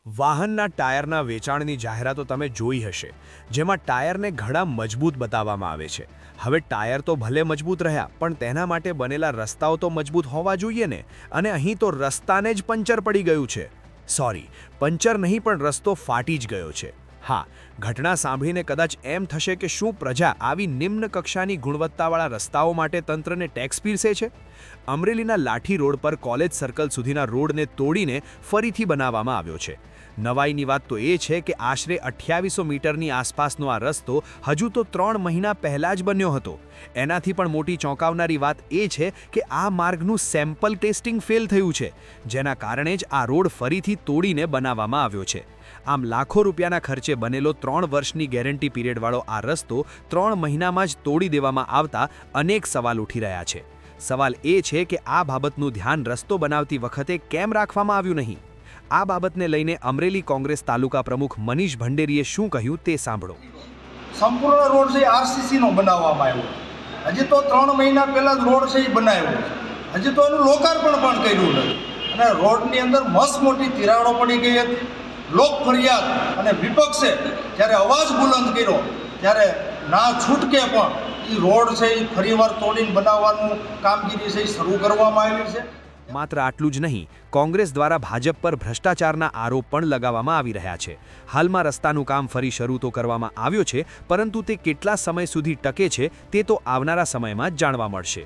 વાહનના ટાયરના વેચાણની જાહેરાતો તમે જોઈ હશે, જેમાં ટાયરને ઘણા મજબૂત બતાવવામાં આવે છે. હવે ટાયર તો ભલે મજબૂત રહ્યા, પણ તેના માટે બનેલા રસ્તાઓ તો મજબૂત હોવા જોઈએ ને. અને અહીં તો રસ્તાને જ પંચર પડી ગયું છે. સોરી, પંચર નહીં પણ રસ્તો ફાટી જ ગયો છે. હા, ઘટના સાંભળીને કદાચ એમ થશે કે શું પ્રજા આવી નિમ્ન કક્ષાની ગુણવત્તાવાળા રસ્તાઓ માટે તંત્રને ટેક્સ પીરસે છે? અમરેલીના લાઠી રોડ પર કોલેજ સર્કલ સુધીના રોડને તોડીને ફરીથી બનાવવામાં આવ્યો છે. નવાઈની વાત તો એ છે કે આશરે 2800 મીટરની આસપાસનો આ રસ્તો હજુ તો 3 મહિના પહેલાં જ બન્યો હતો. એનાથી પણ મોટી ચોંકાવનારી વાત એ છે કે આ માર્ગનું સેમ્પલ ટેસ્ટિંગ ફેલ થયું છે, જેના કારણે જ આ રોડ ફરીથી તોડીને બનાવવામાં આવ્યો છે. આમ લાખો રૂપિયાના ખર્ચે બનેલો 3 વર્ષની ગેરંટી પીરિયડવાળો આ રસ્તો 3 મહિનામાં જ તોડી દેવામાં આવતા અનેક સવાલ ઉઠી રહ્યા છે. સવાલ એ છે કે આ બાબતનું ધ્યાન રસ્તો બનાવતી વખતે કેમ રાખવામાં આવ્યું નહીં? આ બાબતને લઈને અમરેલી કોંગ્રેસ તાલુકા પ્રમુખ મનીષ ભંડેરીએ શું કહ્યું તે સાંભળો. સંપૂર્ણ રોડ છે આરસીસીનો બનાવવામાં આવ્યો. હજી તો 3 મહિના પહેલાં જ રોડ છે એ બનાવ્યો. હજી તો એનું લોકાર્પણ પણ કર્યું નથી. અને રોડની અંદર મસ્ત મોટી તિરાડો પડી ગઈ હતી. લોક ફરિયાદ અને વિપક્ષે જ્યારે અવાજ બુલંદ કર્યો ત્યારે ના છૂટકે પણ એ રોડ છે એ ફરીવાર તોડીને બનાવવાનું કામગીરી છે એ શરૂ કરવામાં આવી છે. માત્ર આટલું જ નહીં, કોંગ્રેસ દ્વારા ભાજપ પર ભ્રષ્ટાચારના આરોપ પણ લગાવવામાં આવી રહ્યા છે. હાલમાં રસ્તાનું કામ ફરી શરૂ તો કરવામાં આવ્યો છે, પરંતુ તે કેટલા સમય સુધી ટકે છે તે તો આવનારા સમયમાં જ જાણવા મળશે.